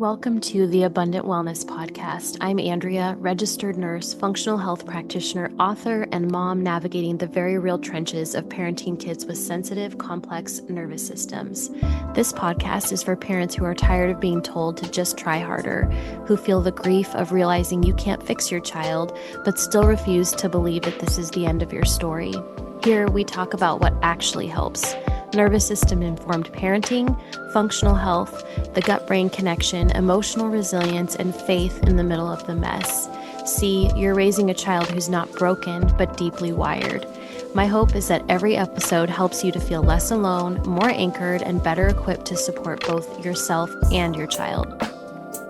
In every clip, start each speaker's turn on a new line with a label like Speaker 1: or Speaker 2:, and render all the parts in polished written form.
Speaker 1: Welcome to the Abundant Wellness Podcast. I'm Andrea, registered nurse, functional health practitioner, author, and mom navigating the very real trenches of parenting kids with sensitive, complex nervous systems. This podcast is for parents who are tired of being told to just try harder, who feel the grief of realizing you can't fix your child, but still refuse to believe that this is the end of your story. Here, we talk about what actually helps: nervous system-informed parenting, functional health, the gut-brain connection, emotional resilience, and faith in the middle of the mess. See, you're raising a child who's not broken, but deeply wired. My hope is that every episode helps you to feel less alone, more anchored, and better equipped to support both yourself and your child.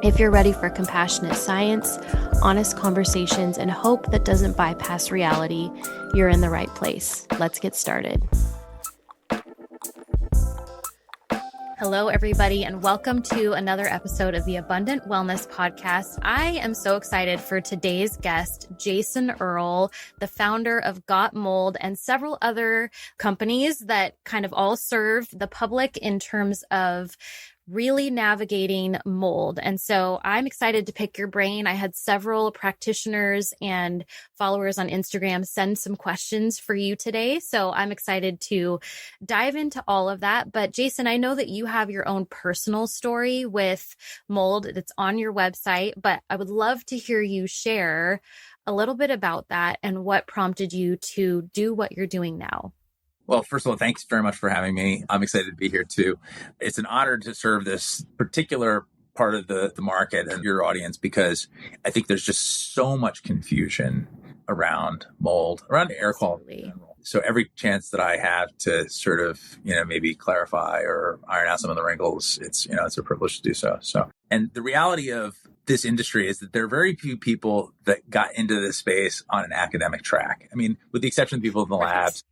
Speaker 1: If you're ready for compassionate science, honest conversations, and hope that doesn't bypass reality, you're in the right place. Let's get started. Hello, everybody, and welcome to another episode of the Abundant Wellness Podcast. I am so excited for today's guest, Jason Earle, the founder of Got Mold and several other companies that kind of all serve the public in terms of really navigating mold. And so I'm excited to pick your brain. I had several practitioners and followers on Instagram send some questions for you today. So I'm excited to dive into all of that. But Jason, I know that you have your own personal story with mold that's on your website, but I would love to hear you share a little bit about that and what prompted you to do what you're doing now.
Speaker 2: Well, first of all, thanks very much for having me. I'm excited to be here too. It's an honor to serve this particular part of the market and your audience, because I think there's just so much confusion around mold, around air quality in general. So every chance that I have to sort of, maybe clarify or iron out some of the wrinkles, it's a privilege to do so. And the reality of this industry is that there are very few people that got into this space on an academic track. I mean, with the exception of people in the labs.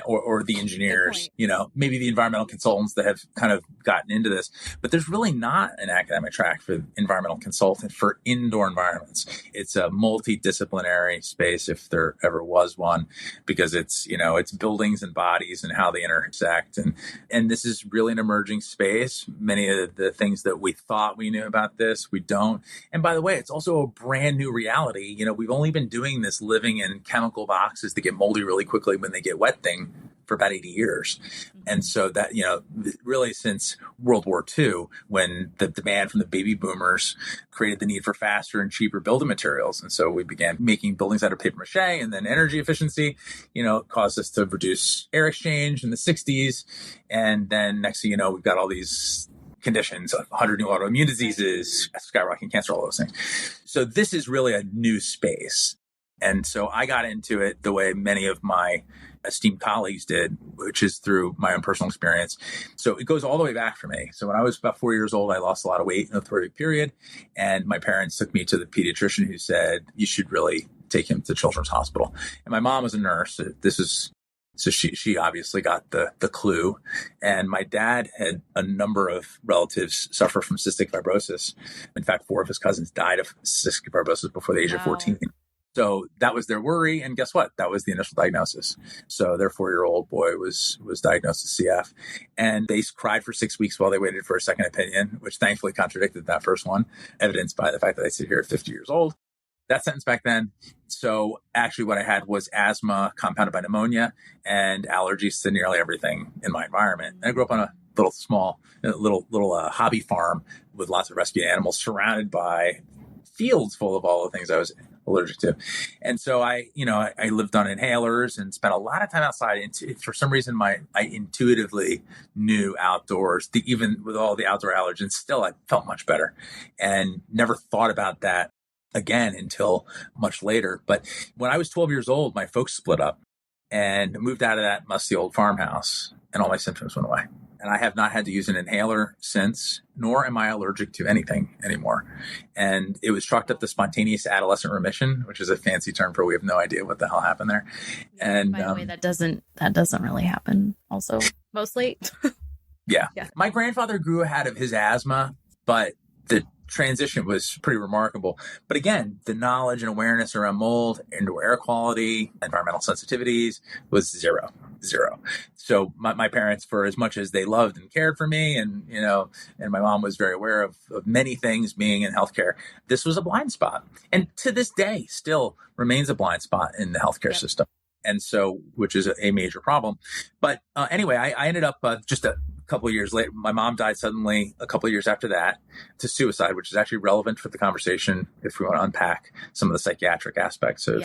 Speaker 2: Or the engineers, maybe the environmental consultants that have kind of gotten into this. But there's really not an academic track for environmental consultant for indoor environments. It's a multidisciplinary space, if there ever was one, because it's buildings and bodies and how they intersect. And this is really an emerging space. Many of the things that we thought we knew about this, we don't. And by the way, it's also a brand new reality. We've only been doing this living in chemical boxes that get moldy really quickly when they get wet thing for about 80 years. And so that, really since World War II, when the demand from the baby boomers created the need for faster and cheaper building materials. And so we began making buildings out of paper mache, and then energy efficiency, caused us to reduce air exchange in the 60s. And then next thing you know, we've got all these conditions, 100 new autoimmune diseases, skyrocketing cancer, all those things. So this is really a new space. And so I got into it the way many of my esteemed colleagues did, which is through my own personal experience. So it goes all the way back for me. So when I was about 4 years old, I lost a lot of weight in a 3-week period. And my parents took me to the pediatrician, who said, you should really take him to Children's Hospital. And my mom was a nurse. So she obviously got the clue. And my dad had a number of relatives suffer from cystic fibrosis. In fact, 4 of his cousins died of cystic fibrosis before the age of 14. So that was their worry. And guess what? That was the initial diagnosis. So their 4-year-old boy was diagnosed with CF. And they cried for 6 weeks while they waited for a second opinion, which thankfully contradicted that first one, evidenced by the fact that I sit here at 50 years old. That sentence back then. So actually what I had was asthma compounded by pneumonia and allergies to nearly everything in my environment. And I grew up on a little hobby farm with lots of rescued animals, surrounded by fields full of all the things I was allergic to. And so I lived on inhalers and spent a lot of time outside. For some reason, I intuitively knew outdoors, even with all the outdoor allergens, still I felt much better, and never thought about that again until much later. But when I was 12 years old, my folks split up and moved out of that musty old farmhouse, and all my symptoms went away. And I have not had to use an inhaler since, nor am I allergic to anything anymore. And it was chalked up to spontaneous adolescent remission, which is a fancy term for we have no idea what the hell happened there. And
Speaker 1: by the way, that doesn't really happen also, mostly.
Speaker 2: Yeah. My grandfather grew out of his asthma, but the transition was pretty remarkable. But again, the knowledge and awareness around mold, indoor air quality, environmental sensitivities was zero. So my parents, for as much as they loved and cared for me, and and my mom was very aware of many things being in healthcare, this was a blind spot, and to this day still remains a blind spot in the healthcare system. And so, which is a major problem. But anyway, I ended up just a couple of years later, my mom died suddenly a couple of years after that to suicide, which is actually relevant for the conversation if we want to unpack some of the psychiatric aspects of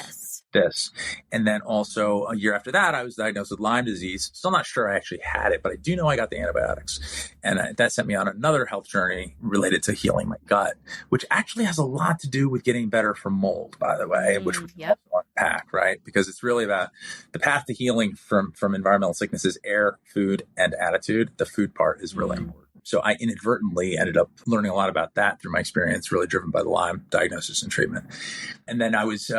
Speaker 2: this. And then also a year after that, I was diagnosed with Lyme disease. Still not sure I actually had it, but I do know I got the antibiotics. And that sent me on another health journey related to healing my gut, which actually has a lot to do with getting better from mold, by the way, which we also unpack, right? Because it's really about the path to healing from environmental sicknesses, air, food, and attitude. The food part is really important. So I inadvertently ended up learning a lot about that through my experience, really driven by the Lyme diagnosis and treatment. And then I was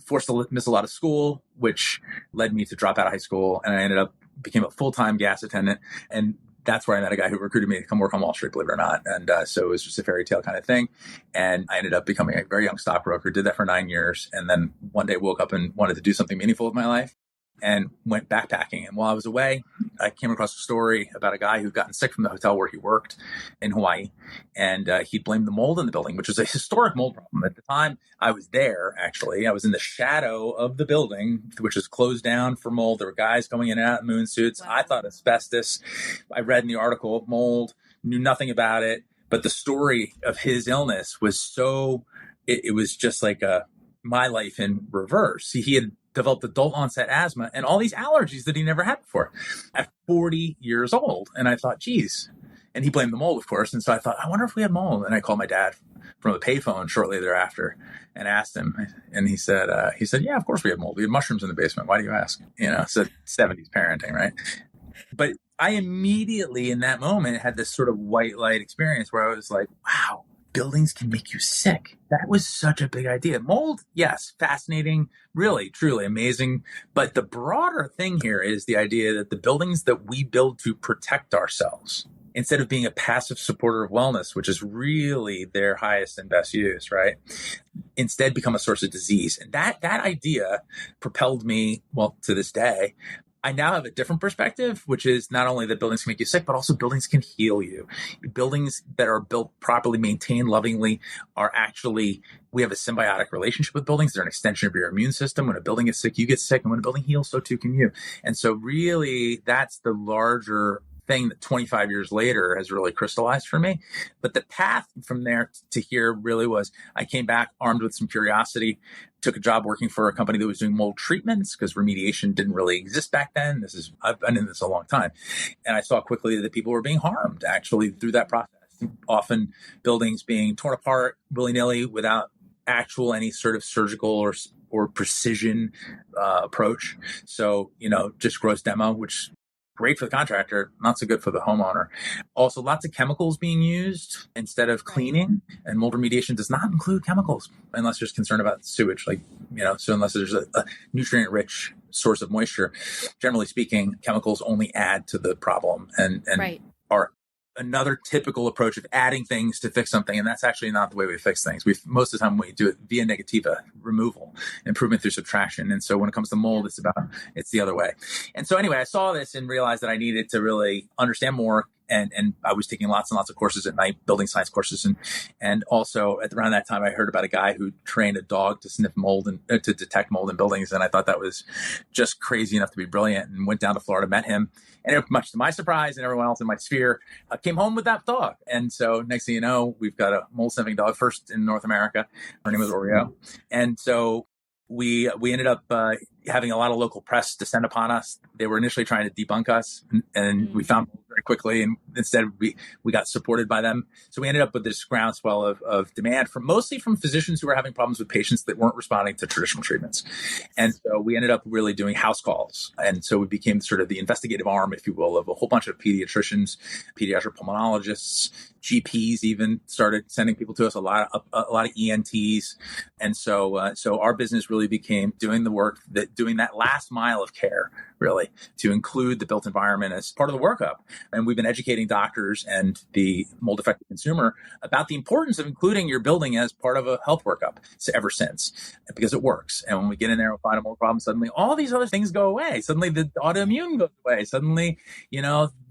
Speaker 2: forced to miss a lot of school, which led me to drop out of high school. And I became a full-time gas attendant. And that's where I met a guy who recruited me to come work on Wall Street, believe it or not. And so it was just a fairy tale kind of thing. And I ended up becoming a very young stockbroker, did that for 9 years. And then one day woke up and wanted to do something meaningful with my life and went backpacking. And while I was away, I came across a story about a guy who'd gotten sick from the hotel where he worked in Hawaii. And he blamed the mold in the building, which was a historic mold problem. At the time I was there, actually, I was in the shadow of the building, which was closed down for mold. There were guys going in and out in moon suits. Wow. I thought asbestos. I read in the article mold, knew nothing about it. But the story of his illness was it was just like my life in reverse. He had developed adult onset asthma and all these allergies that he never had before at 40 years old. And I thought, geez. And he blamed the mold, of course. And so I thought, I wonder if we had mold. And I called my dad from a payphone shortly thereafter and asked him. And he said, yeah, of course we had mold. We had mushrooms in the basement. Why do you ask? So 70s parenting, right? But I immediately in that moment had this sort of white light experience where I was like, wow, buildings can make you sick. That was such a big idea. Mold, yes, fascinating, really, truly amazing. But the broader thing here is the idea that the buildings that we build to protect ourselves, instead of being a passive supporter of wellness, which is really their highest and best use, right? Instead become a source of disease. And that idea propelled me, well, to this day. I now have a different perspective, which is not only that buildings can make you sick, but also buildings can heal you. Buildings that are built properly, maintained lovingly, are actually, we have a symbiotic relationship with buildings. They're an extension of your immune system. When a building gets sick, you get sick. And when a building heals, so too can you. And so really, that's the larger thing that 25 years later has really crystallized for me. But the path from there to here really was, I came back armed with some curiosity, took a job working for a company that was doing mold treatments because remediation didn't really exist back then. I've been in this a long time. And I saw quickly that people were being harmed actually through that process. Often buildings being torn apart willy-nilly without actual any sort of surgical or precision approach. So, just gross demo, which great for the contractor, not so good for the homeowner. Also, lots of chemicals being used instead of cleaning. And mold remediation does not include chemicals unless there's concern about sewage, so unless there's a nutrient-rich source of moisture. Generally speaking, chemicals only add to the problem and are another typical approach of adding things to fix something. And that's actually not the way we fix things. Most of the time we do it via negativa, removal, improvement through subtraction. And so when it comes to mold, it's the other way. And so anyway, I saw this and realized that I needed to really understand more. And I was taking lots and lots of courses at night, building science courses. And also around that time, I heard about a guy who trained a dog to sniff mold and to detect mold in buildings. And I thought that was just crazy enough to be brilliant, and went down to Florida, met him. And much to my surprise and everyone else in my sphere, came home with that dog. And so next thing you know, we've got a mold sniffing dog, first in North America. Her name was Oreo. And so we ended up having a lot of local press descend upon us. They were initially trying to debunk us, and we found very quickly, and instead we got supported by them. So we ended up with this groundswell of demand mostly from physicians who were having problems with patients that weren't responding to traditional treatments. And so we ended up really doing house calls. And so we became sort of the investigative arm, if you will, of a whole bunch of pediatricians, pediatric pulmonologists, GPs even started sending people to us, a lot of ENTs. And so our business really became doing the work that doing that last mile of care, really, to include the built environment as part of the workup. And we've been educating doctors and the mold affected consumer about the importance of including your building as part of a health workup ever since, because it works. And when we get in there and find a mold problem, suddenly all these other things go away. Suddenly the autoimmune goes away. Suddenly,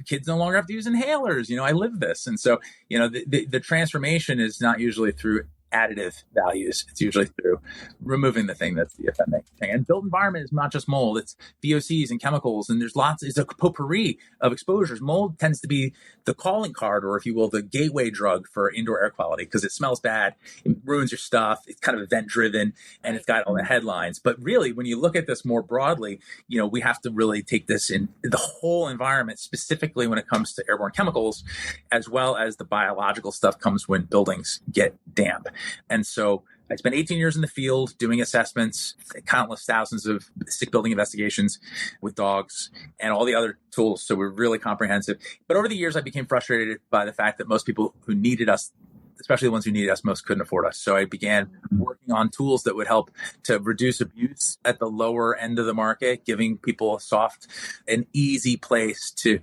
Speaker 2: kids no longer have to use inhalers. I live this. And so, the transformation is not usually through additive values. It's usually through removing the thing that's the offending thing. And built environment is not just mold, it's VOCs and chemicals, and it's a potpourri of exposures. Mold tends to be the calling card, or if you will, the gateway drug for indoor air quality, because it smells bad, it ruins your stuff, it's kind of event driven, and it's got all the headlines. But really, when you look at this more broadly, we have to really take this in the whole environment, specifically when it comes to airborne chemicals, as well as the biological stuff comes when buildings get damp. And so I spent 18 years in the field doing assessments, countless thousands of sick building investigations with dogs and all the other tools. So we're really comprehensive. But over the years, I became frustrated by the fact that most people who needed us, especially the ones who needed us most, couldn't afford us. So I began working on tools that would help to reduce abuse at the lower end of the market, giving people a soft and easy place to,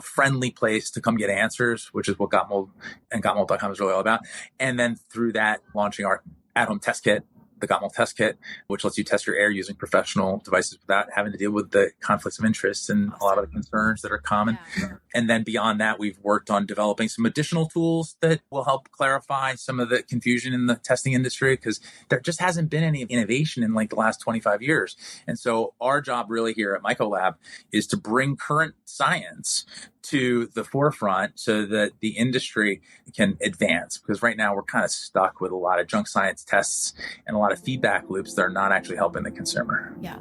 Speaker 2: friendly place to come get answers, which is what Got Mold and GotMold.com is really all about. And then through that, launching our at-home test kit, the Got Mold test kit, which lets you test your air using professional devices without having to deal with the conflicts of interest and a lot of the concerns that are common. Yeah. And then beyond that, we've worked on developing some additional tools that will help clarify some of the confusion in the testing industry, because there just hasn't been any innovation in like the last 25 years. And so our job really here at Mycolab is to bring current science to the forefront so that the industry can advance. Because right now we're kind of stuck with a lot of junk science tests and a lot of feedback loops that are not actually helping the consumer.
Speaker 1: Yeah.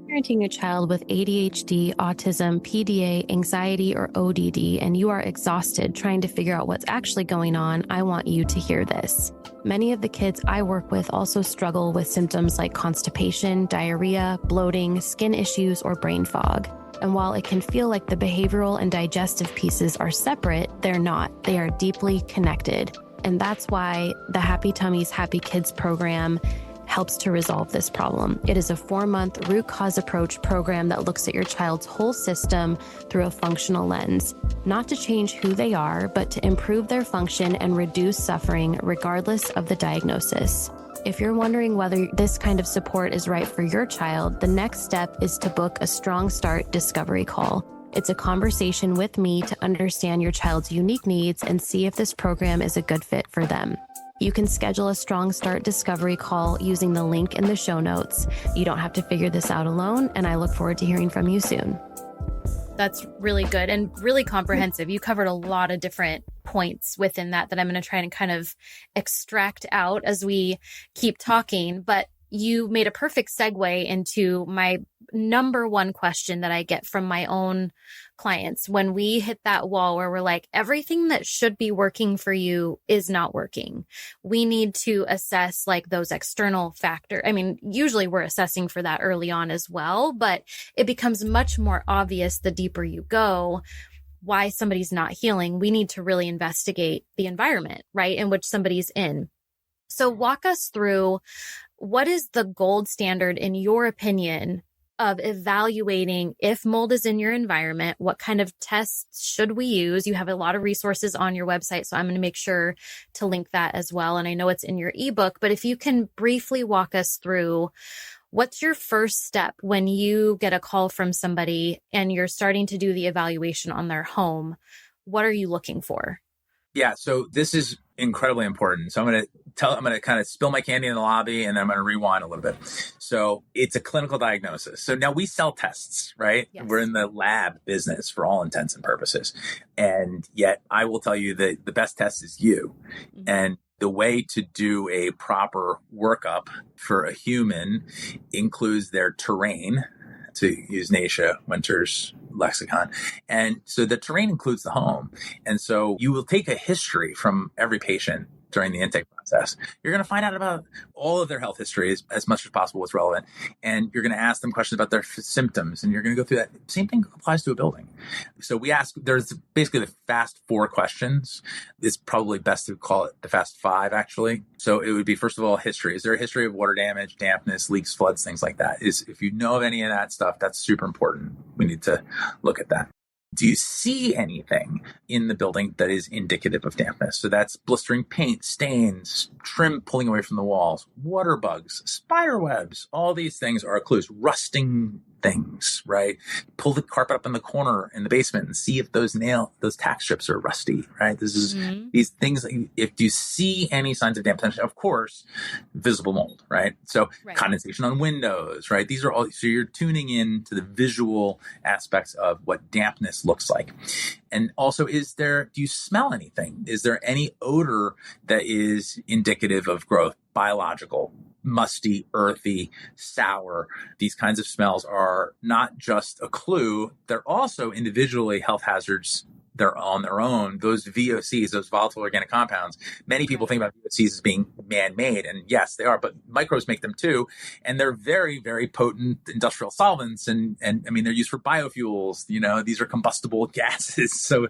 Speaker 1: Parenting a child with ADHD, autism, PDA, anxiety, or ODD, and you are exhausted trying to figure out what's actually going on, I want you to hear this. Many of the kids I work with also struggle with symptoms like constipation, diarrhea, bloating, skin issues, or brain fog. And while it can feel like the behavioral and digestive pieces are separate, they're not. They are deeply connected. And that's why the Happy Tummies, Happy Kids program helps to resolve this problem. It is a 4-month root cause approach program that looks at your child's whole system through a functional lens, not to change who they are, but to improve their function and reduce suffering regardless of the diagnosis. If you're wondering whether this kind of support is right for your child, the next step is to book a Strong Start discovery call. It's a conversation with me to understand your child's unique needs and see if this program is a good fit for them. You can schedule a Strong Start discovery call using the link in the show notes. You don't have to figure this out alone, and I look forward to hearing from you soon. That's really good and really comprehensive. You covered a lot of different points within that I'm going to try and kind of extract out as we keep talking. But you made a perfect segue into my number one question that I get from my own clients when we hit that wall where we're like, everything that should be working for you is not working. We need to assess like those external factors. I mean, usually we're assessing for that early on as well, but it becomes much more obvious the deeper you go why somebody's not healing. We need to really investigate the environment, right, in which somebody's in. So walk us through, what is the gold standard, in your opinion, of evaluating if mold is in your environment? What kind of tests should we use? You have a lot of resources on your website, so I'm going to make sure to link that as well. And I know it's in your ebook, but if you can briefly walk us through, what's your first step when you get a call from somebody and you're starting to do the evaluation on their home? What are you looking for?
Speaker 2: Yeah, so this is incredibly important. So I'm going to kind of spill my candy in the lobby, and then I'm going to rewind a little bit. So it's a clinical diagnosis. So now we sell tests, right? Yes. We're in the lab business for all intents and purposes. And yet I will tell you that the best test is you. Mm-hmm. And the way to do a proper workup for a human includes their terrain, to use Naisha Winter's lexicon. And so the terrain includes the home. And so you will take a history from every patient during the intake process. You're going to find out about all of their health history as much as possible what's relevant. And you're going to ask them questions about their symptoms. And you're going to go through that. Same thing applies to a building. So we ask, there's basically the fast 4 questions. It's probably best to call it the fast 5, actually. So it would be, first of all, history. Is there a history of water damage, dampness, leaks, floods, things like that? If you know of any of that stuff, that's super important. We need to look at that. Do you see anything in the building that is indicative of dampness? So that's blistering paint, stains, trim pulling away from the walls, water bugs, spider webs. All these things are clues. Rusting things, right? Pull the carpet up in the corner in the basement and see if those tack strips are rusty, right? This is these things. If you see any signs of dampness, of course, visible mold, right? So condensation on windows, right? These are all, so you're tuning in to the visual aspects of what dampness looks like. And also, do you smell anything? Is there any odor that is indicative of growth? Biological, musty, earthy, sour. These kinds of smells are not just a clue. They're also individually health hazards. They're on their own. Those VOCs, those volatile organic compounds, many people think about VOCs as being man-made. And yes, they are, but microbes make them too. And they're very, very potent industrial solvents. And I mean, they're used for biofuels. These are combustible gases. So,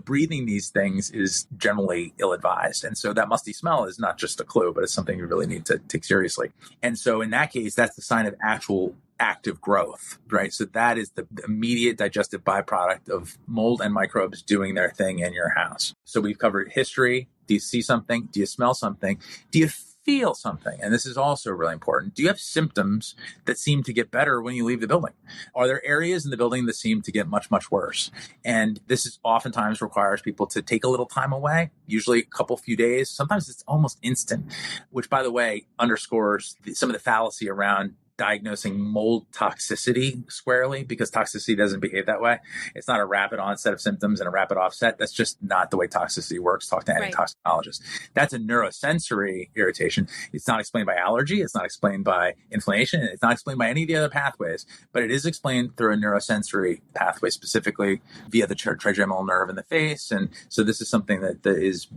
Speaker 2: breathing these things is generally ill-advised. And so that musty smell is not just a clue, but it's something you really need to take seriously. And so in that case, that's the sign of actual active growth, right? So that is the immediate digestive byproduct of mold and microbes doing their thing in your house. So we've covered history. Do you see something? Do you smell something? Do you feel something? And this is also really important. Do you have symptoms that seem to get better when you leave the building? Are there areas in the building that seem to get much, much worse? And this is oftentimes requires people to take a little time away, usually a few days. Sometimes it's almost instant, which, by the way, underscores some of the fallacy around diagnosing mold toxicity squarely, because toxicity doesn't behave that way. It's not a rapid onset of symptoms and a rapid offset. That's just not the way toxicity works. Talk to any toxicologist. That's a neurosensory irritation. It's not explained by allergy. It's not explained by inflammation. It's not explained by any of the other pathways, but it is explained through a neurosensory pathway, specifically via the trigeminal nerve in the face. And so this is something that is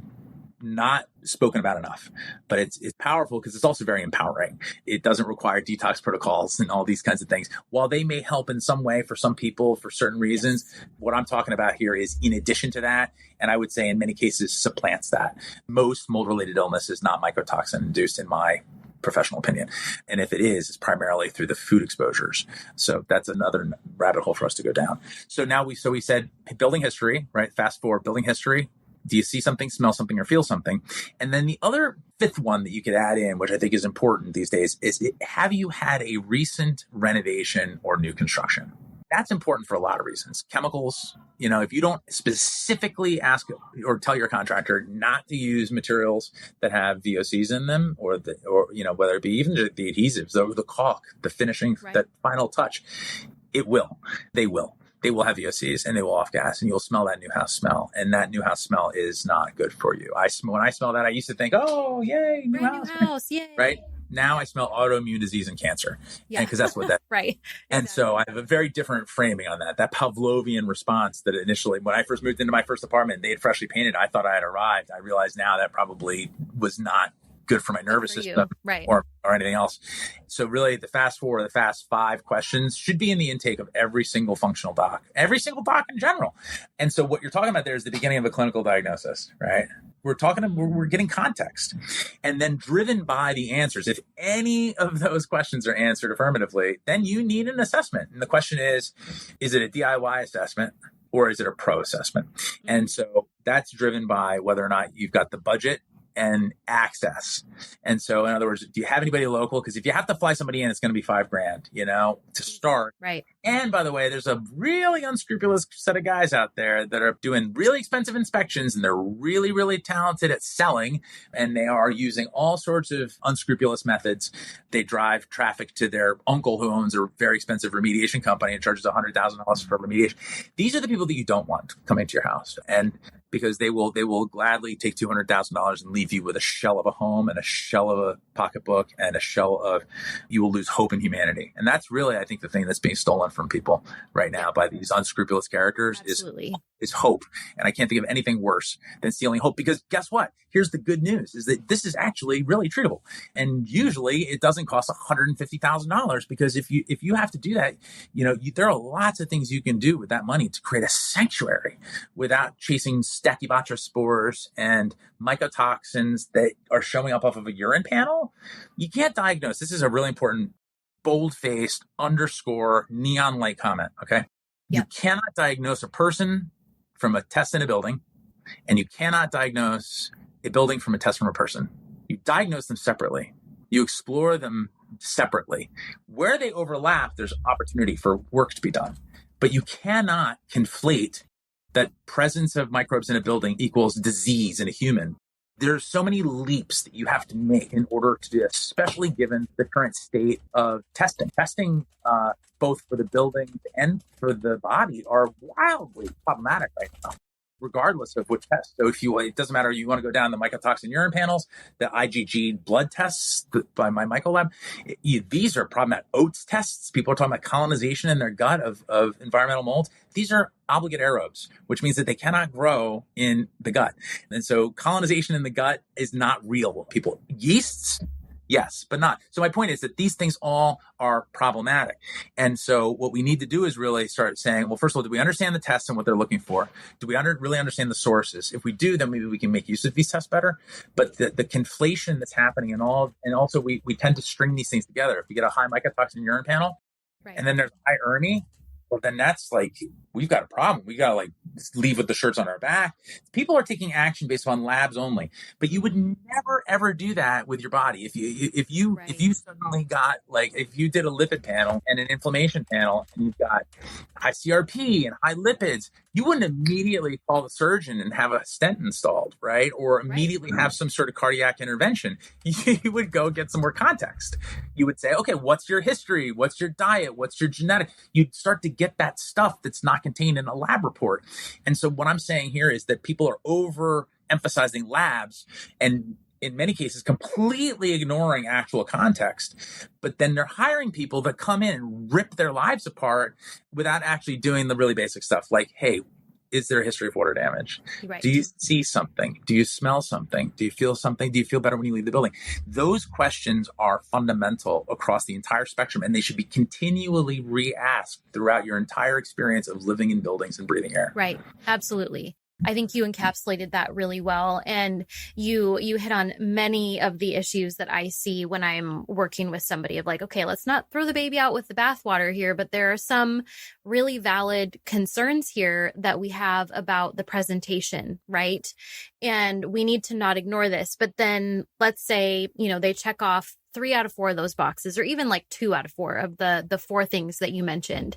Speaker 2: not spoken about enough, but it's powerful because it's also very empowering. It doesn't require detox protocols and all these kinds of things. While they may help in some way for some people for certain reasons, what I'm talking about here is in addition to that, and I would say in many cases supplants that. Most mold-related illness is not mycotoxin induced in my professional opinion. And if it is, it's primarily through the food exposures. So that's another rabbit hole for us to go down. So now we said building history, right? Fast forward, building history. Do you see something, smell something, or feel something? And then the other 5th one that you could add in, which I think is important these days, is have you had a recent renovation or new construction? That's important for a lot of reasons. Chemicals, if you don't specifically ask or tell your contractor not to use materials that have VOCs in them, or whether it be even the adhesives, the caulk, the finishing, that final touch, they will. They will have VOCs and they will off gas, and you'll smell that new house smell. And that new house smell is not good for you. When I smell that, I used to think, oh, yay, new house, yay. Right? Now I smell autoimmune disease and cancer. Yeah. Because that's what that
Speaker 3: right.
Speaker 2: And exactly. So I have a very different framing on that Pavlovian response that initially, when I first moved into my first apartment, they had freshly painted. I thought I had arrived. I realized now that probably was not good for my nervous system or anything else. So really the fast 4 or the fast 5 questions should be in the intake of every single functional doc in general. And so what you're talking about there is the beginning of a clinical diagnosis, right? We're getting context, and then driven by the answers. If any of those questions are answered affirmatively, then you need an assessment. And the question is it a DIY assessment or is it a pro assessment? And so that's driven by whether or not you've got the budget and access. And so in other words, do you have anybody local? Because if you have to fly somebody in, it's going to be $5,000, to start.
Speaker 3: Right.
Speaker 2: And by the way, there's a really unscrupulous set of guys out there that are doing really expensive inspections, and they're really, really talented at selling, and they are using all sorts of unscrupulous methods. They drive traffic to their uncle who owns a very expensive remediation company and charges $100,000 for remediation. These are the people that you don't want coming to your house. And because they will gladly take $200,000 and leave you with a shell of a home and a shell of a pocketbook and a shell of, you will lose hope in humanity. And that's really, I think, the thing that's being stolen from people right now by these unscrupulous characters is hope. And I can't think of anything worse than stealing hope, because guess what? Here's the good news is that this is actually really treatable. And usually it doesn't cost $150,000, because if you have to do that, there are lots of things you can do with that money to create a sanctuary without chasing Stachybotrys spores and mycotoxins that are showing up off of a urine panel. You can't diagnose. This is a really important bold-faced underscore neon light comment. Okay. Yeah. You cannot diagnose a person from a test in a building, and you cannot diagnose a building from a test from a person. You diagnose them separately. You explore them separately. Where they overlap, there's opportunity for work to be done. But you cannot conflate that presence of microbes in a building equals disease in a human. There's so many leaps that you have to make in order to do this, especially given the current state of testing. Testing, both for the building and for the body, are wildly problematic right now, regardless of which test. So it doesn't matter, you want to go down the mycotoxin urine panels, the IgG blood tests by my Mycolab, these are problematic. Oats tests, people are talking about colonization in their gut of environmental molds. These are obligate aerobes, which means that they cannot grow in the gut. And so colonization in the gut is not real. Yeasts, yes, but not. So my point is that these things all are problematic. And so what we need to do is really start saying, well, first of all, do we understand the tests and what they're looking for? Do we really understand the sources? If we do, then maybe we can make use of these tests better. But the conflation that's happening and also we tend to string these things together. If we get a high mycotoxin urine panel, right, and then there's high ERMI, well, then that's like, we've got a problem. We got to leave with the shirts on our back. People are taking action based on labs only, but you would never, ever do that with your body. If you suddenly got, if you did a lipid panel and an inflammation panel and you've got high CRP and high lipids, you wouldn't immediately call the surgeon and have a stent installed, right? Or immediately have some sort of cardiac intervention. You would go get some more context. You would say, okay, what's your history? What's your diet? What's your genetic? You'd start to get that stuff that's not contained in a lab report. And so what I'm saying here is that people are overemphasizing labs and in many cases completely ignoring actual context, but then they're hiring people that come in and rip their lives apart without actually doing the really basic stuff like, hey, is there a history of water damage? Right. Do you see something? Do you smell something? Do you feel something? Do you feel better when you leave the building? Those questions are fundamental across the entire spectrum, and they should be continually re-asked throughout your entire experience of living in buildings and breathing air.
Speaker 1: Right. Absolutely. I think you encapsulated that really well. And you hit on many of the issues that I see when I'm working with somebody of okay, let's not throw the baby out with the bathwater here, but there are some really valid concerns here that we have about the presentation, right? And we need to not ignore this. But then let's say, they check off 3 out of 4 of those boxes, or even 2 out of 4 of the 4 things that you mentioned.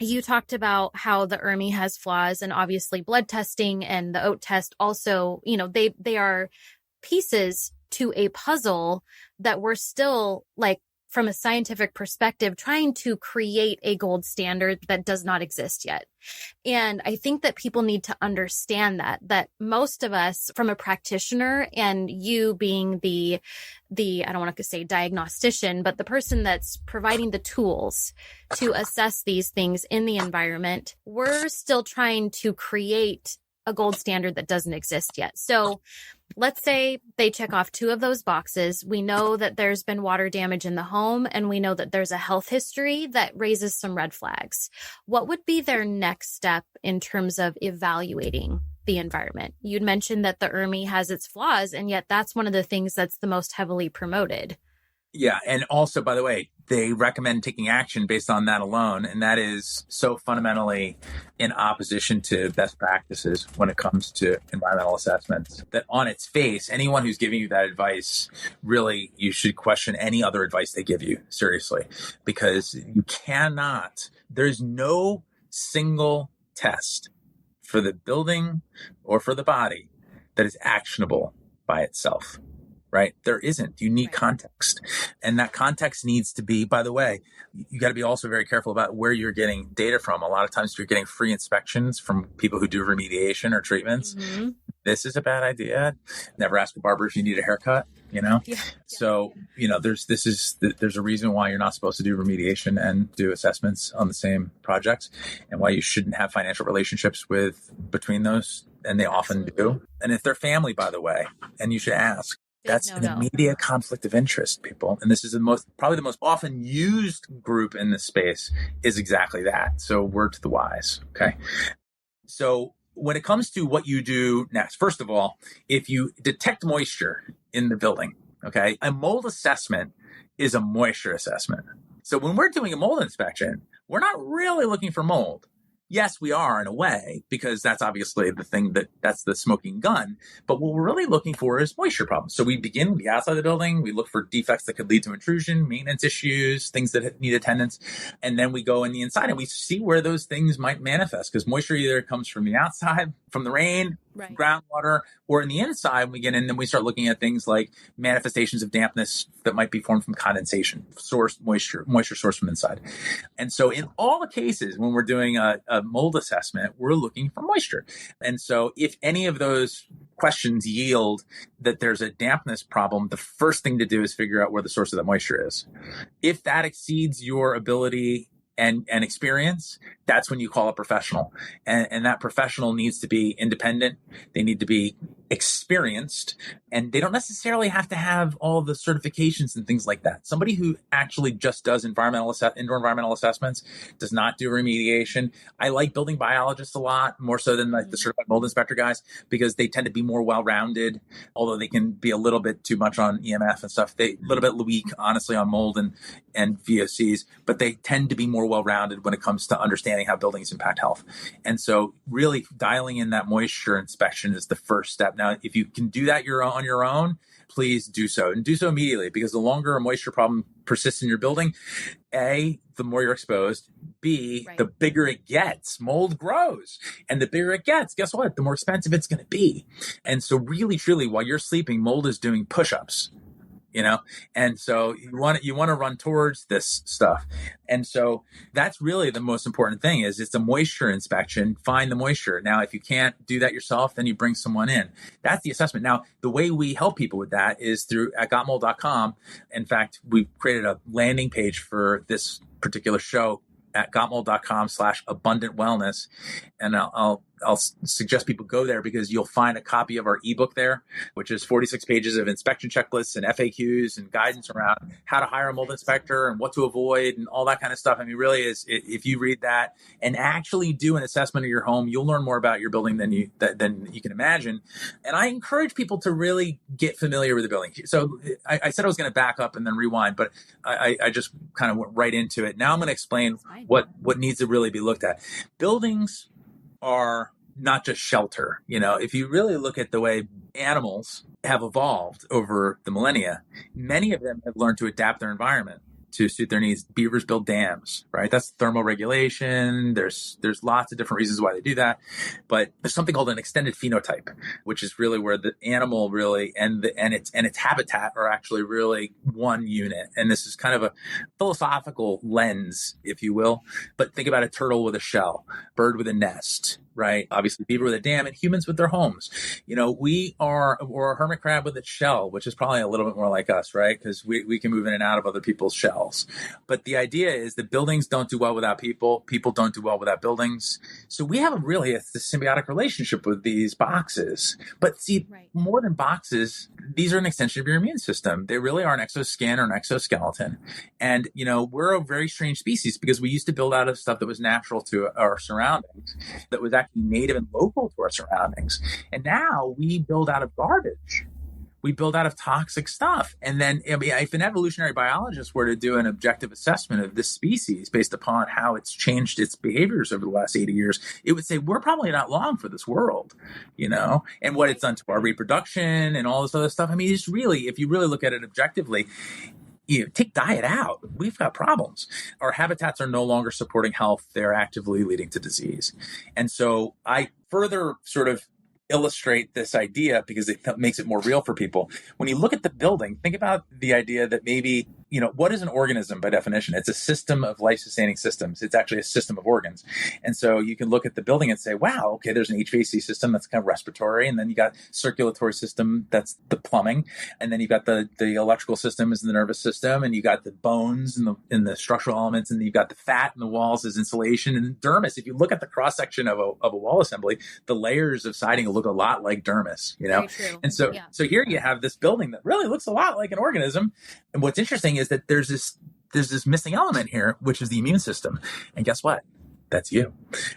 Speaker 1: You talked about how the ERMI has flaws, and obviously blood testing and the OAT test also, they are pieces to a puzzle that we're still from a scientific perspective, trying to create a gold standard that does not exist yet. And I think that people need to understand that most of us, from a practitioner, and you being the I don't want to say diagnostician, but the person that's providing the tools to assess these things in the environment, we're still trying to create a gold standard that doesn't exist yet. So let's say they check off 2 of those boxes. We know that there's been water damage in the home, and we know that there's a health history that raises some red flags. What would be their next step in terms of evaluating the environment? You'd mentioned that the ERMI has its flaws, and yet that's one of the things that's the most heavily promoted.
Speaker 2: Yeah. And also, by the way, they recommend taking action based on that alone. And that is so fundamentally in opposition to best practices when it comes to environmental assessments that on its face, anyone who's giving you that advice, really, you should question any other advice they give you, seriously, because there's no single test for the building or for the body that is actionable by itself. Right? There isn't. You need context. And that context needs to be, by the way, you got to be also very careful about where you're getting data from. A lot of times you're getting free inspections from people who do remediation or treatments. Mm-hmm. This is a bad idea. Never ask a barber if you need a haircut.
Speaker 1: Yeah.
Speaker 2: So, there's a reason why you're not supposed to do remediation and do assessments on the same projects, and why you shouldn't have financial relationships between those. And they often do. And if they're family, by the way, and you should ask, that's an immediate conflict of interest, people. And this is probably the most often used group in this space is exactly that. So word to the wise. Okay. So when it comes to what you do next, first of all, if you detect moisture in the building, okay, a mold assessment is a moisture assessment. So when we're doing a mold inspection, we're not really looking for mold. Yes, we are in a way, because that's obviously that's the smoking gun. But what we're really looking for is moisture problems. So we begin with the outside of the building. We look for defects that could lead to intrusion, maintenance issues, things that need attendance. And then we go in the inside and we see where those things might manifest, because moisture either comes from the outside, from the rain, from groundwater, or in the inside. We get in and we start looking at things like manifestations of dampness that might be formed from condensation, moisture source from inside. And so in all the cases when we're doing a mold assessment, we're looking for moisture. And so if any of those questions yield that there's a dampness problem, the first thing to do is figure out where the source of that moisture is. If that exceeds your ability and experience, that's when you call a professional. And that professional needs to be independent. They need to be experienced, and they don't necessarily have to have all the certifications and things like that. Somebody who actually just does indoor environmental assessments, does not do remediation. I like building biologists a lot more so than like the certified mold inspector guys, because they tend to be more well-rounded, although they can be a little bit too much on EMF and stuff. They a little bit weak, honestly, on mold and VOCs, but they tend to be more well-rounded when it comes to understanding how buildings impact health. And so really dialing in that moisture inspection is the first step. Now, if you can do that on your own, please do so, and do so immediately, because the longer a moisture problem persists in your building, A, the more you're exposed, B, the bigger it gets. Mold grows, and the bigger it gets, guess what? The more expensive it's going to be. And so really, truly, while you're sleeping, mold is doing push-ups. And so you want to run towards this stuff. And so that's really the most important thing is it's a moisture inspection. Find the moisture. Now, if you can't do that yourself, then you bring someone in. That's the assessment. Now, the way we help people with that is at gotmold.com. In fact, we've created a landing page for this particular show at gotmold.com/abundant wellness. And I'll suggest people go there, because you'll find a copy of our ebook there, which is 46 pages of inspection checklists and FAQs and guidance around how to hire a mold inspector and what to avoid and all that kind of stuff. I mean, really, if you read that and actually do an assessment of your home, you'll learn more about your building than you can imagine. And I encourage people to really get familiar with the building. So I said I was going to back up and then rewind, but I just kind of went right into it. Now I'm going to explain what needs to really be looked at. Buildings are not just shelter. If you really look at the way animals have evolved over the millennia, many of them have learned to adapt their environment to suit their needs. Beavers build dams, right? That's thermoregulation. There's lots of different reasons why they do that. But there's something called an extended phenotype, which is really where the animal really and its habitat are actually really one unit. And this is kind of a philosophical lens, if you will. But think about a turtle with a shell, bird with a nest, right? Obviously, beaver with a dam, and humans with their homes. Or a hermit crab with its shell, which is probably a little bit more like us, right? Because we can move in and out of other people's shells. But the idea is that buildings don't do well without people. People don't do well without buildings. So we have a symbiotic relationship with these boxes. But see, more than boxes, these are an extension of your immune system. They really are an exoskin or an exoskeleton. And, we're a very strange species, because we used to build out of stuff that was natural to our surroundings, that was actually native and local to our surroundings. And now we build out of garbage. We build out of toxic stuff. And then if an evolutionary biologist were to do an objective assessment of this species based upon how it's changed its behaviors over the last 80 years, it would say we're probably not long for this world, and what it's done to our reproduction and all this other stuff. I mean, it's really, if you really look at it objectively, take diet out, we've got problems. Our habitats are no longer supporting health. They're actively leading to disease. And so I further sort of illustrate this idea because it makes it more real for people. When you look at the building, think about the idea that maybe what is an organism by definition? It's a system of life-sustaining systems. It's actually a system of organs. And so you can look at the building and say, wow, okay, there's an HVAC system that's kind of respiratory. And then you got circulatory system, that's the plumbing. And then you got the electrical system is the nervous system. And you got the bones and the structural elements. And you've got the fat in the walls is insulation. And dermis, if you look at the cross-section of a wall assembly, the layers of siding look a lot like dermis,
Speaker 1: Very true.
Speaker 2: And so, so here you have this building that really looks a lot like an organism. And what's interesting is that there's this missing element here, which is the immune system. And guess what? That's you.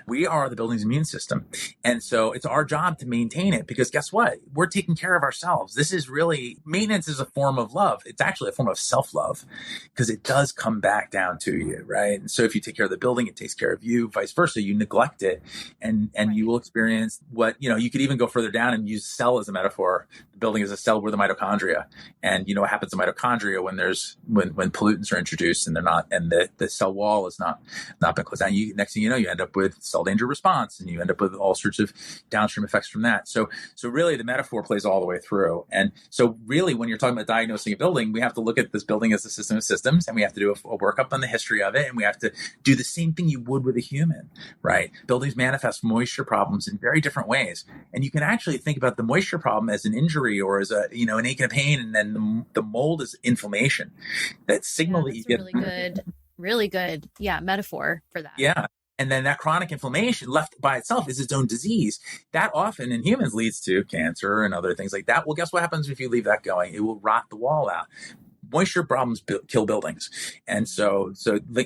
Speaker 2: We are the building's immune system. And so it's our job to maintain it, because guess what? We're taking care of ourselves. This is really, maintenance is a form of love. It's actually a form of self-love, because it does come back down to you, right? And so if you take care of the building, it takes care of you, vice versa. You neglect it and right. You will experience what, you could even go further down and use cell as a metaphor. The building is a cell. We're the mitochondria. And what happens to mitochondria when when pollutants are introduced and they're not, and the cell wall is not been closed down. Next thing you end up with cell danger response, and you end up with all sorts of downstream effects from that. So really the metaphor plays all the way through. And so really when you're talking about diagnosing a building, we have to look at this building as a system of systems, and we have to do a workup on the history of it. And we have to do the same thing you would with a human, right? Buildings manifest moisture problems in very different ways. And you can actually think about the moisture problem as an injury or as an ache and a pain. And then the mold is inflammation. That signal that you get.
Speaker 1: Really good. Yeah. Metaphor for that.
Speaker 2: Yeah. And then that chronic inflammation left by itself is its own disease. That often in humans leads to cancer and other things like that. Well, guess what happens if you leave that going? It will rot the wall out. Moisture problems kill buildings. And so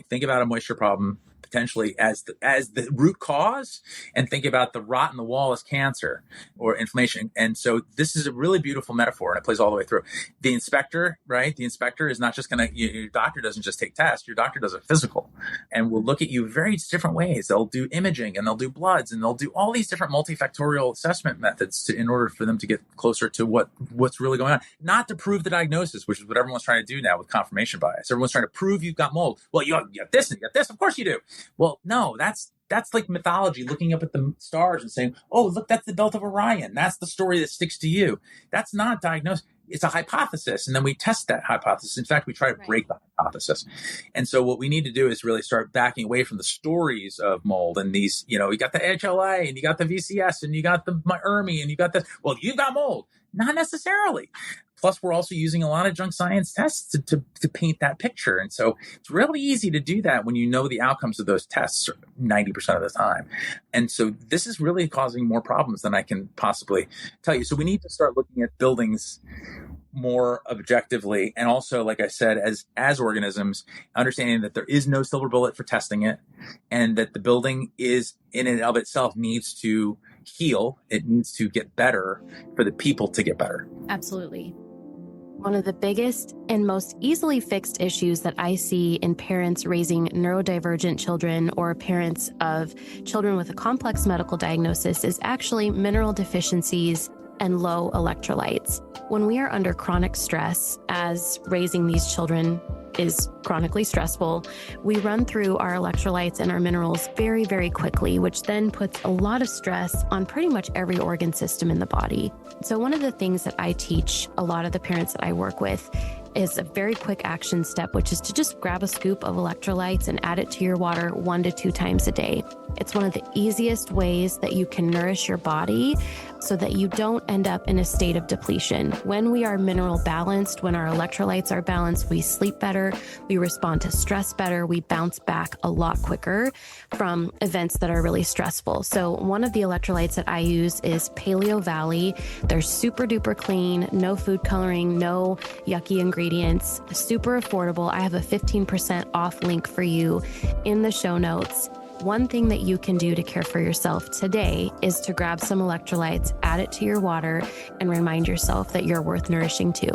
Speaker 2: think about a moisture problem potentially as the root cause, and think about the rot in the wall as cancer or inflammation. And so this is a really beautiful metaphor, and it plays all the way through. The inspector, right? The inspector is not just going to, your doctor doesn't just take tests. Your doctor does a physical and will look at you very different ways. They'll do imaging, and they'll do bloods, and they'll do all these different multifactorial assessment methods in order for them to get closer to what's really going on. Not to prove the diagnosis, which is what everyone's trying to do now with confirmation bias. Everyone's trying to prove you've got mold. Well, you got this and you got this. Of course you do. Well, no, that's like mythology, looking up at the stars and saying, oh, look, that's the belt of Orion. That's the story that sticks to you. That's not diagnosis. It's a hypothesis. And then we test that hypothesis. In fact, we try to break the hypothesis. And so what we need to do is really start backing away from the stories of mold and these, you got the HLA and you got the VCS and you got the ERMI and you got this. Well, you got mold. Not necessarily. Plus, we're also using a lot of junk science tests to paint that picture. And so it's really easy to do that when you know the outcomes of those tests 90% of the time. And so this is really causing more problems than I can possibly tell you. So we need to start looking at buildings more objectively. And also, like I said, as organisms, understanding that there is no silver bullet for testing it, and that the building is in and of itself needs to heal. It needs to get better for the people to get better.
Speaker 1: Absolutely. One of the biggest and most easily fixed issues that I see in parents raising neurodivergent children or parents of children with a complex medical diagnosis is actually mineral deficiencies and low electrolytes. When we are under chronic stress, as raising these children is chronically stressful, we run through our electrolytes and our minerals very, very quickly, which then puts a lot of stress on pretty much every organ system in the body. So one of the things that I teach a lot of the parents that I work with is a very quick action step, which is to just grab a scoop of electrolytes and add it to your water 1 to 2 times a day. It's one of the easiest ways that you can nourish your body so that you don't end up in a state of depletion. When we are mineral balanced, when our electrolytes are balanced, we sleep better, we respond to stress better, we bounce back a lot quicker from events that are really stressful. So one of the electrolytes that I use is Paleo Valley. They're super duper clean, no food coloring, no yucky ingredients, super affordable. I have a 15% off link for you in the show notes. One thing that you can do to care for yourself today is to grab some electrolytes, add it to your water, and remind yourself that you're worth nourishing too.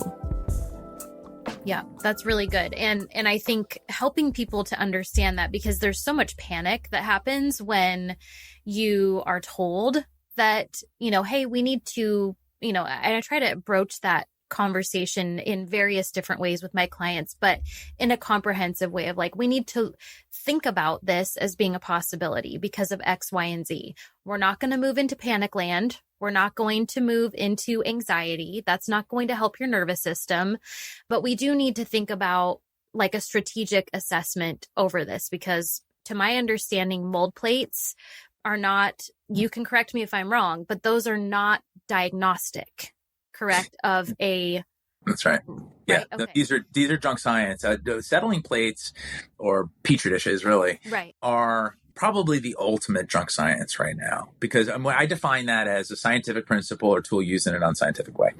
Speaker 1: Yeah, that's really good. And I think helping people to understand that, because there's so much panic that happens when you are told that, hey, we need to, and I try to broach that conversation in various different ways with my clients, but in a comprehensive way of like, we need to think about this as being a possibility because of X, Y, and Z. We're not going to move into panic land. We're not going to move into anxiety. That's not going to help your nervous system. But we do need to think about like a strategic assessment over this? Because to my understanding, mold plates are not, you can correct me if I'm wrong, but those are not diagnostic, correct? Of a
Speaker 2: That's right. Yeah,
Speaker 1: right, okay.
Speaker 2: no, these are junk science. Settling plates or petri dishes really
Speaker 1: Right.
Speaker 2: are probably the ultimate junk science right now, because I define that as a scientific principle or tool used in an unscientific way,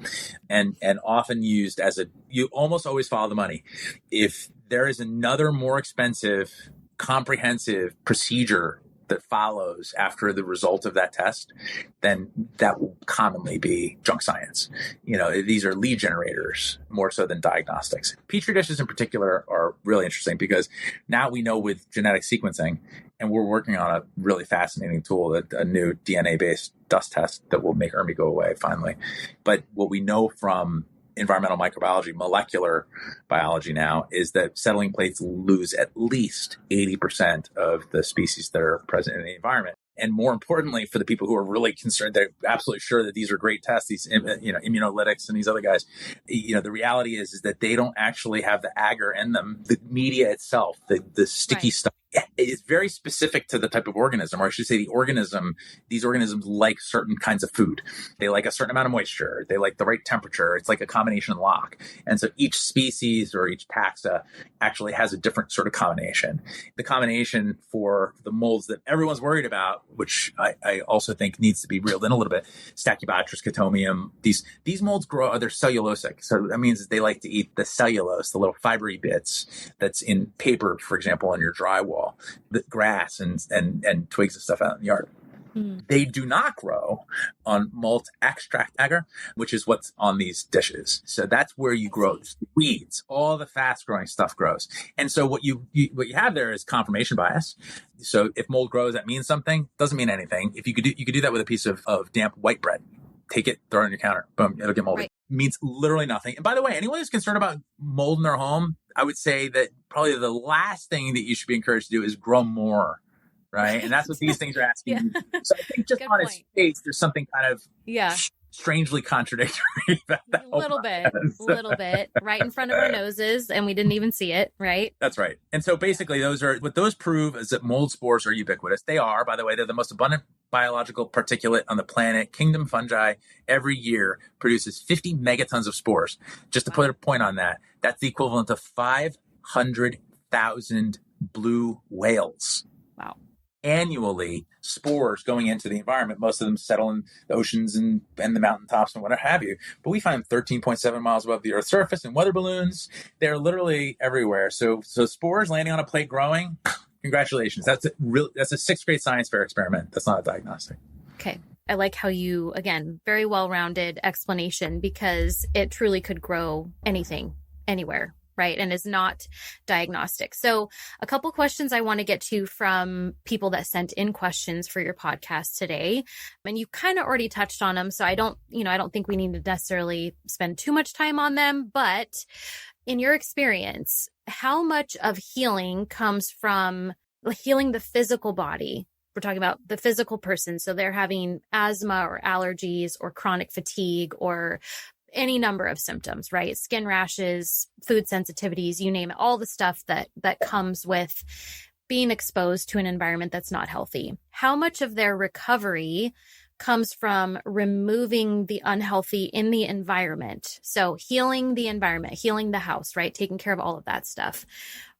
Speaker 2: and often used as you almost always follow the money. If there is another more expensive, comprehensive procedure that follows after the result of that test, then that will commonly be junk science. These are lead generators more so than diagnostics. Petri dishes in particular are really interesting because now we know with genetic sequencing, and we're working on a really fascinating tool, a new DNA-based dust test that will make ERMI go away finally. But what we know from environmental microbiology, molecular biology now, is that settling plates lose at least 80% of the species that are present in the environment. And more importantly, for the people who are really concerned, they're absolutely sure that these are great tests, these immunolytics and these other guys. The reality is that they don't actually have the agar in them. The media itself, the sticky stuff, is very specific to the type of organism, or I should say these organisms like certain kinds of food. They like a certain amount of moisture. They like the right temperature. It's like a combination lock. And so each species or each taxa actually has a different sort of combination. The combination for the molds that everyone's worried about, which I also think needs to be reeled in a little bit, Stachybotrys, Chaetomium, these molds grow, they're cellulosic. So that means that they like to eat the cellulose, the little fibery bits that's in paper, for example, on your drywall, the grass and twigs and stuff out in the yard. They do not grow on malt extract agar, which is what's on these dishes. So that's where you grow weeds. All the fast growing stuff grows. And so what you have there is confirmation bias. So if mold grows, that means something. Doesn't mean anything. If you could do that with a piece of damp white bread. Take it, throw it on your counter. Boom, it'll get moldy. Right. Means literally nothing. And by the way, anyone who's concerned about mold in their home, I would say that probably the last thing that you should be encouraged to do is grow more. Right. And that's what these things are asking you. So I think just on its face, there's something kind of strangely contradictory about that.
Speaker 1: A little bit right in front of our noses, and we didn't even see it. Right.
Speaker 2: That's right. And so basically what those prove is that mold spores are ubiquitous. They are, by the way, they're the most abundant biological particulate on the planet. Kingdom fungi every year produces 50 megatons of spores. Just to put a point on that, that's the equivalent of 500,000 blue whales.
Speaker 1: Wow.
Speaker 2: Annually, spores going into the environment. Most of them settle in the oceans and the mountaintops and what have you. But we find them 13.7 miles above the Earth's surface in weather balloons. They're literally everywhere. So spores landing on a plate growing, congratulations. That's a sixth grade science fair experiment. That's not a diagnostic.
Speaker 1: Okay. I like how you, again, very well-rounded explanation, because it truly could grow anything, anywhere. Right. And is not diagnostic. So a couple questions I want to get to from people that sent in questions for your podcast today. And you kind of already touched on them. So I don't think we need to necessarily spend too much time on them. But in your experience, how much of healing comes from healing the physical body? We're talking about the physical person. So they're having asthma or allergies or chronic fatigue or any number of symptoms, right? Skin rashes, food sensitivities, you name it, all the stuff that comes with being exposed to an environment that's not healthy. How much of their recovery comes from removing the unhealthy in the environment? So healing the environment, healing the house, right? Taking care of all of that stuff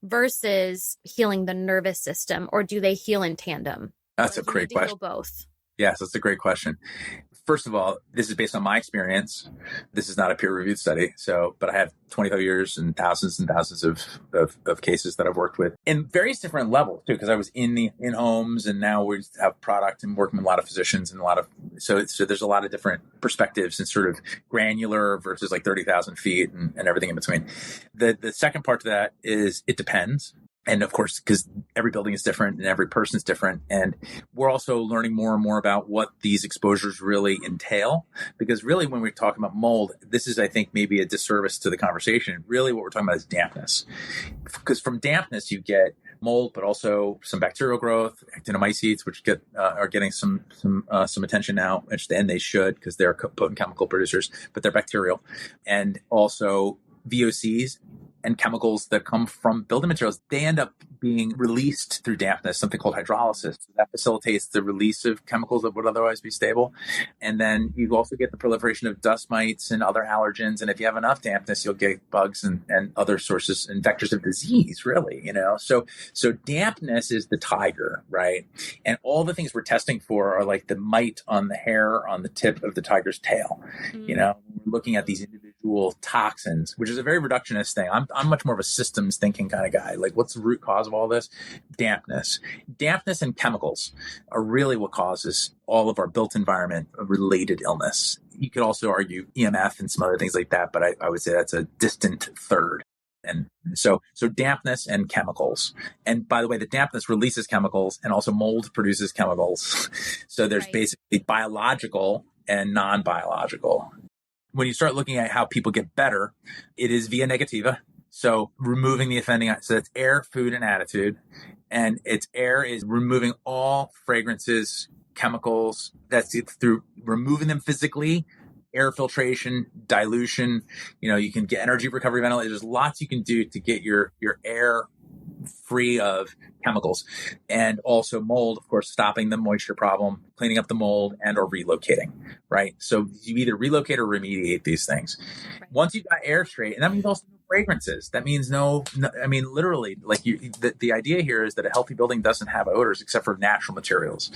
Speaker 1: versus healing the nervous system, or do they heal in tandem?
Speaker 2: That's a great question.
Speaker 1: Both.
Speaker 2: Yes, that's a great question. First of all, this is based on my experience. This is not a peer-reviewed study. But I have 25 years and thousands of cases that I've worked with in various different levels too, because I was in homes, and now we have product and working with a lot of physicians and so there's a lot of different perspectives and sort of granular versus like 30,000 feet and everything in between. The second part to that is it depends. And of course, because every building is different and every person is different. And we're also learning more and more about what these exposures really entail. Because really, when we're talking about mold, this is, I think, maybe a disservice to the conversation. Really, what we're talking about is dampness. Because from dampness, you get mold, but also some bacterial growth, actinomycetes, which are getting some attention now, and they should, because they're potent chemical producers, but they're bacterial. And also VOCs. and chemicals that come from building materials, they end up being released through dampness, something called hydrolysis. So that facilitates the release of chemicals that would otherwise be stable. And then you also get the proliferation of dust mites and other allergens. And if you have enough dampness, you'll get bugs and other sources and vectors of disease, really, So dampness is the tiger, right? And all the things we're testing for are like the mite on the hair on the tip of the tiger's tail. We're looking at these individual toxins, which is a very reductionist thing. I'm much more of a systems thinking kind of guy. Like, what's the root cause of all this? Dampness and chemicals are really what causes all of our built environment related illness. You could also argue EMF and some other things like that, but I would say that's a distant third. And so dampness and chemicals. And by the way, the dampness releases chemicals, and also mold produces chemicals. So there's basically biological and non-biological. When you start looking at how people get better, it is via negativa. So removing the offending, so that's air, food, and attitude. And air is removing all fragrances, chemicals. That's it, through removing them physically, air filtration, dilution. You can get energy recovery ventilators. There's lots you can do to get your air free of chemicals. And also mold, of course, stopping the moisture problem, cleaning up the mold, and or relocating, right? So you either relocate or remediate these things. Right. Once you've got air straight, and that means also no fragrances. That means literally, like the idea here is that a healthy building doesn't have odors except for natural materials.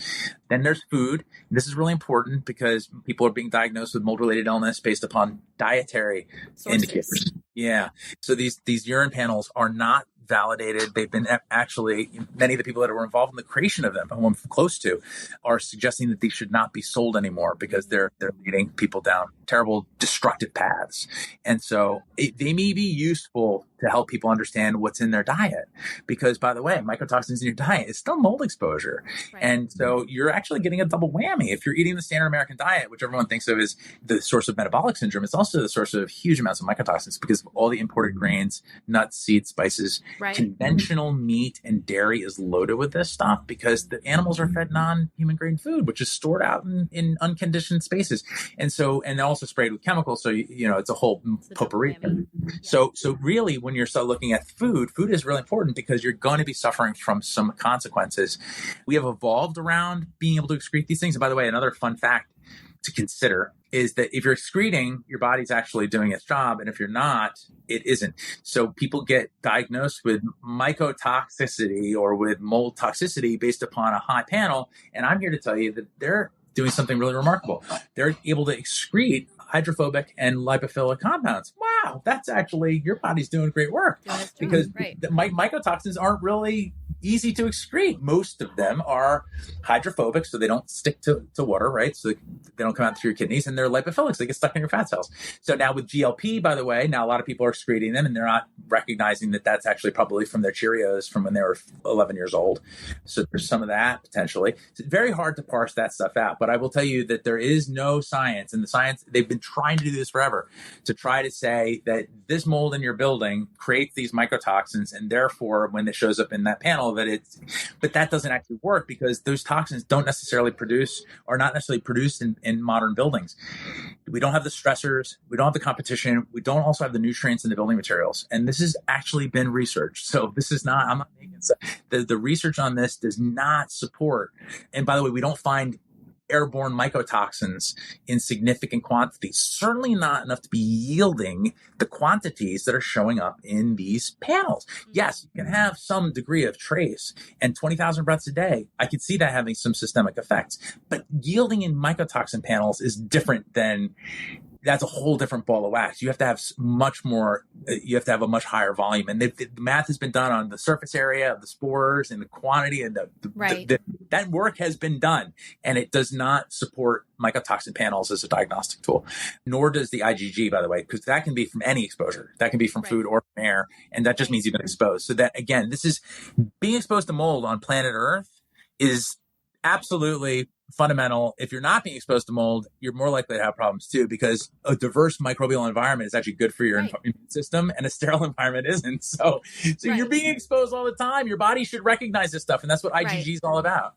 Speaker 2: Then there's food. And this is really important because people are being diagnosed with mold-related illness based upon dietary indicators. Yeah. So these urine panels are not validated. They've been actually, many of the people that were involved in the creation of them, who I'm close to, are suggesting that they should not be sold anymore because they're leading people down terrible, destructive paths. And so they may be useful to help people understand what's in their diet. Because, by the way, mycotoxins in your diet is still mold exposure. Right. And so you're actually getting a double whammy. If you're eating the standard American diet, which everyone thinks of as the source of metabolic syndrome, it's also the source of huge amounts of mycotoxins because of all the imported grains, nuts, seeds, spices. Right. Conventional meat and dairy is loaded with this stuff because the animals are fed non-human grade food, which is stored out in unconditioned spaces. And also sprayed with chemicals. So, it's a whole potpourri. Yeah. So really, when you're still looking at food is really important because you're going to be suffering from some consequences. We have evolved around being able to excrete these things. And by the way, another fun fact to consider is that if you're excreting, your body's actually doing its job. And if you're not, it isn't. So people get diagnosed with mycotoxicity or with mold toxicity based upon a high panel. And I'm here to tell you that they're doing something really remarkable. They're able to excrete hydrophobic and lipophilic compounds. Wow, that's actually, your body's doing great work because the mycotoxins aren't really easy to excrete. Most of them are hydrophobic, so they don't stick to water, right? So they don't come out through your kidneys, and they're lipophilic, so they get stuck in your fat cells. So now with GLP, by the way, now a lot of people are excreting them, and they're not recognizing that that's actually probably from their Cheerios from when they were 11 years old. So there's some of that potentially. It's very hard to parse that stuff out, but I will tell you that there is no science, and the science, they've been trying to do this forever, to try to say that this mold in your building creates these mycotoxins, and therefore when it shows up in that panel, but that doesn't actually work because those toxins are not necessarily produced in modern buildings. We don't have the stressors. We don't have the competition. We don't also have the nutrients in the building materials. And this has actually been researched. So this is not, I'm not making stuff. The research on this does not support. And by the way, we don't find airborne mycotoxins in significant quantities, certainly not enough to be yielding the quantities that are showing up in these panels. Yes, you can have some degree of trace, and 20,000 breaths a day, I can see that having some systemic effects, but yielding in mycotoxin panels is different than, that's a whole different ball of wax. You have to have much more, you have to have a much higher volume. And the math has been done on the surface area of the spores and the quantity, and that work has been done. And it does not support mycotoxin panels as a diagnostic tool, nor does the IgG, by the way, because that can be from any exposure. That can be from food or from air. And that just means you've been exposed. So that, again, this is being exposed to mold on planet Earth is absolutely fundamental. If you're not being exposed to mold, you're more likely to have problems too, because a diverse microbial environment is actually good for your immune system, and a sterile environment isn't. So you're being exposed all the time. Your body should recognize this stuff, and that's what IgG is all about.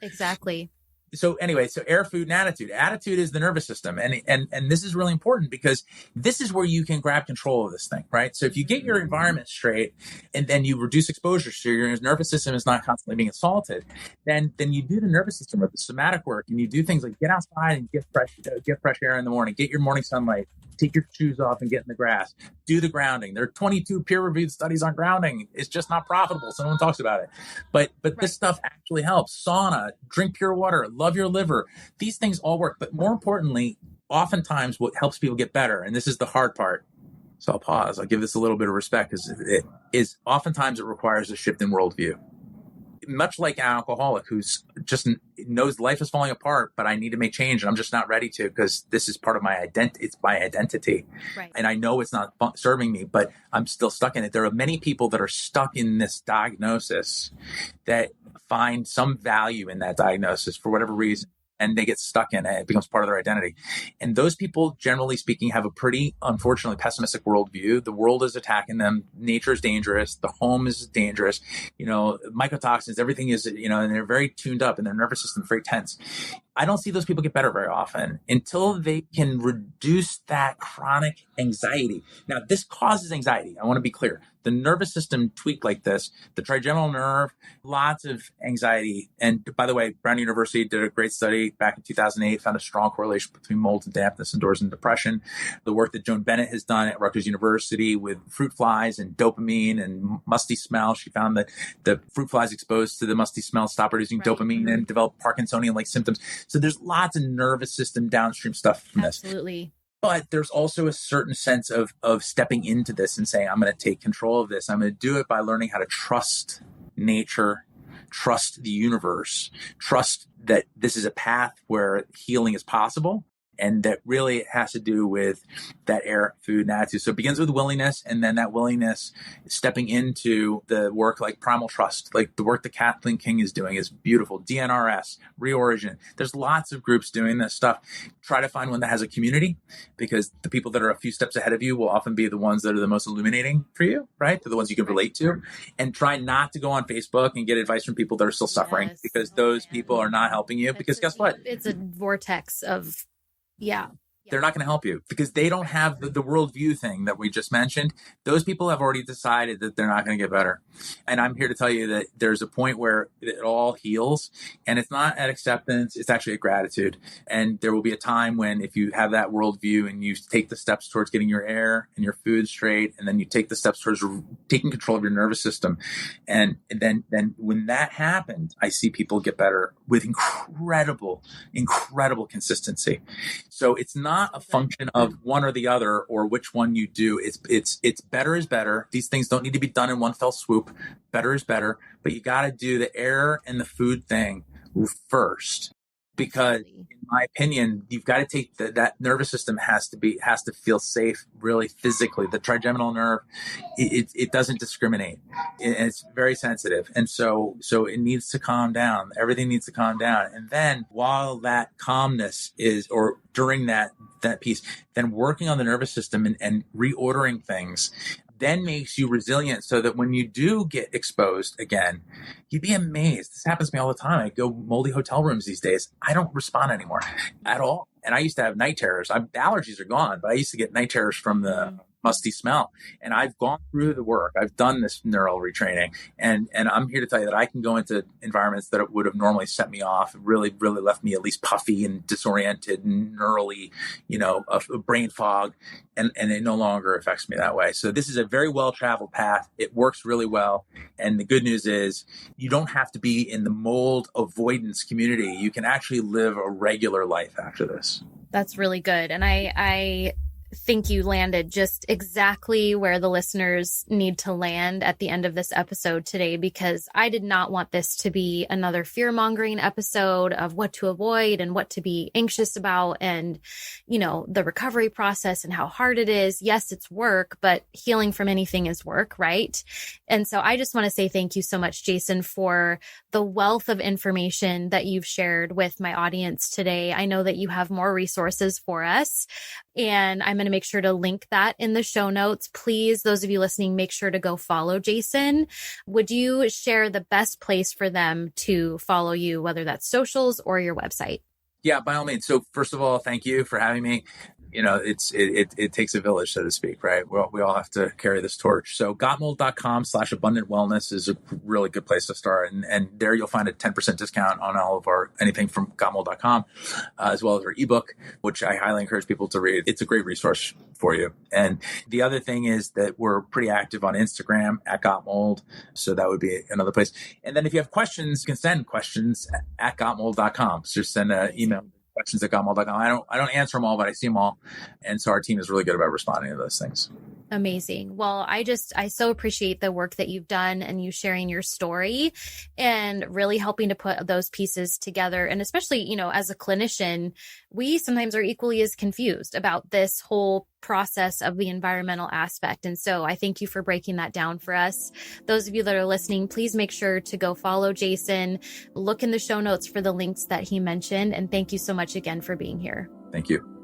Speaker 1: Exactly.
Speaker 2: So anyway, so air, food, and attitude. Attitude is the nervous system. And this is really important because this is where you can grab control of this thing, right? So if you get your environment straight and then you reduce exposure so your nervous system is not constantly being assaulted, then you do the nervous system or the somatic work, and you do things like get outside and get fresh air in the morning, get your morning sunlight, take your shoes off and get in the grass, do the grounding. There are 22 peer-reviewed studies on grounding. It's just not profitable, so no one talks about it. But this stuff actually helps. Sauna, drink pure water, love your liver. These things all work. But more importantly, oftentimes what helps people get better, and this is the hard part, so I'll pause. I'll give this a little bit of respect, is oftentimes it requires a shift in worldview. Much like an alcoholic who's just knows life is falling apart, but I need to make change and I'm just not ready to because this is part of my identity. It's my identity. Right. And I know it's not serving me, but I'm still stuck in it. There are many people that are stuck in this diagnosis that find some value in that diagnosis for whatever reason. And they get stuck in it. It becomes part of their identity. And those people, generally speaking, have a pretty, unfortunately, pessimistic worldview. The world is attacking them. Nature is dangerous. The home is dangerous. Mycotoxins, everything is, and they're very tuned up and their nervous system is very tense. I don't see those people get better very often until they can reduce that chronic anxiety. Now, this causes anxiety. I want to be clear. The nervous system tweaked like this, the trigeminal nerve, lots of anxiety. And by the way, Brown University did a great study back in 2008, found a strong correlation between mold and dampness indoors and depression. The work that Joan Bennett has done at Rutgers University with fruit flies and dopamine and musty smell, she found that the fruit flies exposed to the musty smell stopped producing dopamine and developed Parkinsonian-like symptoms. So there's lots of nervous system downstream stuff from this.
Speaker 1: Absolutely.
Speaker 2: But there's also a certain sense of stepping into this and saying, I'm going to take control of this. I'm going to do it by learning how to trust nature, trust the universe, trust that this is a path where healing is possible. And that really has to do with that air, food, and attitude. So it begins with willingness, and then that willingness stepping into the work like Primal Trust, like the work that Kathleen King is doing is beautiful. DNRS, Reorigin. There's lots of groups doing this stuff. Try to find one that has a community because the people that are a few steps ahead of you will often be the ones that are the most illuminating for you, right? They're the ones you can relate to. And try not to go on Facebook and get advice from people that are still suffering because those people are not helping you. Because guess what?
Speaker 1: It's a vortex of
Speaker 2: they're not going to help you because they don't have the worldview thing that we just mentioned. Those people have already decided that they're not going to get better. And I'm here to tell you that there's a point where it all heals, and it's not at acceptance. It's actually at gratitude. And there will be a time when if you have that worldview and you take the steps towards getting your air and your food straight, and then you take the steps towards taking control of your nervous system. And then when that happened, I see people get better with incredible consistency. So it's not a function of one or the other or which one you do. It's better is better. These things don't need to be done in one fell swoop. Better is better, but you got to do the air and the food thing first. Because in my opinion, you've got to take that nervous system has to feel safe, really physically. The trigeminal nerve, it doesn't discriminate. It's very sensitive. And so it needs to calm down. Everything needs to calm down. And then while that calmness is, or during that piece, then working on the nervous system and reordering things then makes you resilient so that when you do get exposed again, you'd be amazed. This happens to me all the time. I go moldy hotel rooms these days. I don't respond anymore at all. And I used to have night terrors. Allergies are gone, but I used to get night terrors from the musty smell. And I've gone through the work. I've done this neural retraining. And I'm here to tell you that I can go into environments that would have normally set me off, really, really left me at least puffy and disoriented and neurally, a brain fog. And it no longer affects me that way. So this is a very well-traveled path. It works really well. And the good news is you don't have to be in the mold avoidance community. You can actually live a regular life after this.
Speaker 1: That's really good. And I think you landed just exactly where the listeners need to land at the end of this episode today, because I did not want this to be another fear-mongering episode of what to avoid and what to be anxious about and, the recovery process and how hard it is. Yes, it's work, but healing from anything is work, right? And so I just want to say thank you so much, Jason, for the wealth of information that you've shared with my audience today. I know that you have more resources for us, And I'm going to make sure to link that in the show notes. Please, those of you listening, make sure to go follow Jason. Would you share the best place for them to follow you, whether that's socials or your website?
Speaker 2: Yeah, by all means. So first of all, thank you for having me. It takes a village, so to speak, right? We all have to carry this torch. So gotmold.com/abundant wellness is a really good place to start. And there you'll find a 10% discount on all of anything from gotmold.com, as well as our ebook, which I highly encourage people to read. It's a great resource for you. And the other thing is that we're pretty active on Instagram at gotmold. So that would be another place. And then if you have questions, you can send questions at gotmold.com. So just send an email. Questions at gotmold.com. I don't answer them all, but I see them all. And so our team is really good about responding to those things.
Speaker 1: Amazing. Well, I so appreciate the work that you've done and you sharing your story and really helping to put those pieces together. And especially, as a clinician, we sometimes are equally as confused about this whole process of the environmental aspect. And so I thank you for breaking that down for us. Those of you that are listening, please make sure to go follow Jason, look in the show notes for the links that he mentioned. And thank you so much again for being here.
Speaker 2: Thank you.